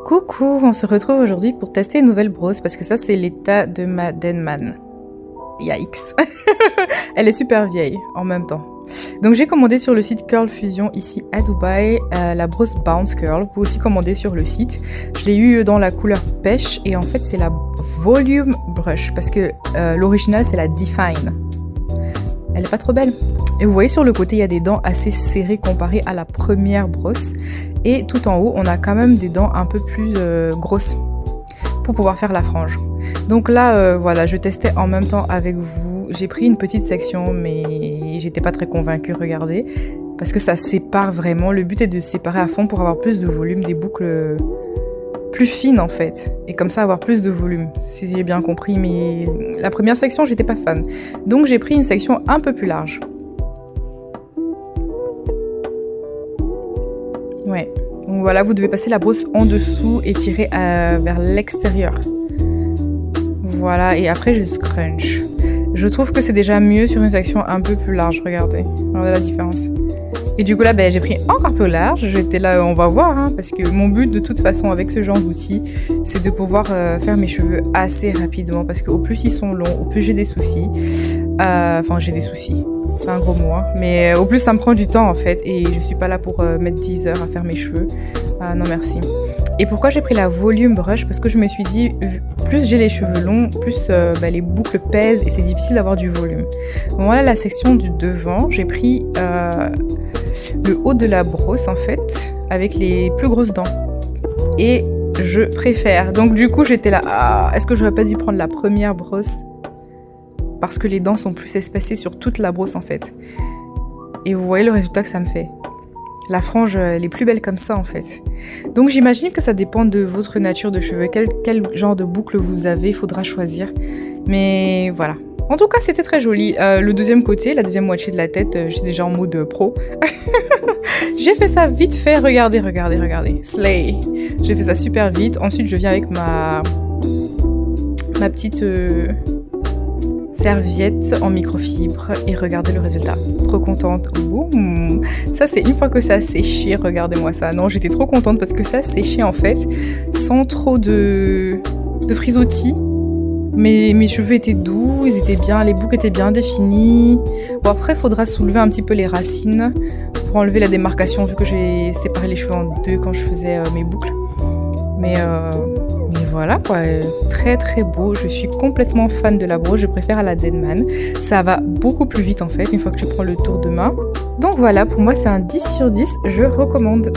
Coucou, on se retrouve aujourd'hui pour tester une nouvelle brosse parce que ça c'est l'état de ma Denman. Yikes. Elle est super vieille en même temps. Donc j'ai commandé sur le site Curl Fusion ici à Dubaï la brosse Bounce Curl. Vous pouvez aussi commander sur le site. Je l'ai eu dans la couleur pêche et en fait c'est la Volume Brush parce que l'original c'est la Define. Elle est pas trop belle. Et vous voyez sur le côté il y a des dents assez serrées comparées à la première brosse. Et tout en haut on a quand même des dents un peu plus grosses pour pouvoir faire la frange. Donc là voilà, je testais en même temps avec vous. J'ai pris une petite section mais j'étais pas très convaincue, regardez. Parce que ça sépare vraiment. Le but est de séparer à fond pour avoir plus de volume, des boucles plus fines en fait. Et comme ça avoir plus de volume, si j'ai bien compris. Mais la première section j'étais pas fan. Donc j'ai pris une section un peu plus large. Ouais, donc voilà, vous devez passer la brosse en dessous et tirer vers l'extérieur. Voilà, et après je scrunch. Je trouve que c'est déjà mieux sur une section un peu plus large, regardez la différence. Et du coup là, j'ai pris encore plus large, j'étais là, on va voir, hein, parce que mon but de toute façon avec ce genre d'outil, c'est de pouvoir faire mes cheveux assez rapidement, parce qu'au plus ils sont longs, au plus j'ai des soucis. Enfin, j'ai des soucis. C'est un gros mot, hein. Mais au plus ça me prend du temps en fait et je suis pas là pour mettre 10 heures à faire mes cheveux. Non merci. Et pourquoi j'ai pris la Volume Brush? Parce que je me suis dit, plus j'ai les cheveux longs, plus les boucles pèsent et c'est difficile d'avoir du volume. Bon, voilà la section du devant, j'ai pris le haut de la brosse en fait, avec les plus grosses dents. Et je préfère. Donc du coup j'étais là, est-ce que j'aurais pas dû prendre la première brosse? Parce que les dents sont plus espacées sur toute la brosse en fait. Et vous voyez le résultat que ça me fait. La frange, elle est plus belle comme ça en fait. Donc j'imagine que ça dépend de votre nature de cheveux. Quel genre de boucle vous avez, il faudra choisir. Mais voilà. En tout cas, c'était très joli. Le deuxième côté, la deuxième moitié de la tête, j'ai déjà en mode pro. J'ai fait ça vite fait. Regardez. Slay. J'ai fait ça super vite. Ensuite, je viens avec ma petite... serviette en microfibre et regardez le résultat. Trop contente. Boum. Ça c'est une fois que ça a séché, regardez-moi ça. Non, j'étais trop contente parce que ça a séché en fait sans trop de frisottis. Mais mes cheveux étaient doux, ils étaient bien, les boucles étaient bien définies. Bon après il faudra soulever un petit peu les racines pour enlever la démarcation vu que j'ai séparé les cheveux en deux quand je faisais mes boucles. Mais voilà quoi, très très beau, je suis complètement fan de la brosse, je préfère à la Denman. Ça va beaucoup plus vite en fait, une fois que tu prends le tour de main. Donc voilà, pour moi c'est un 10 sur 10, je recommande.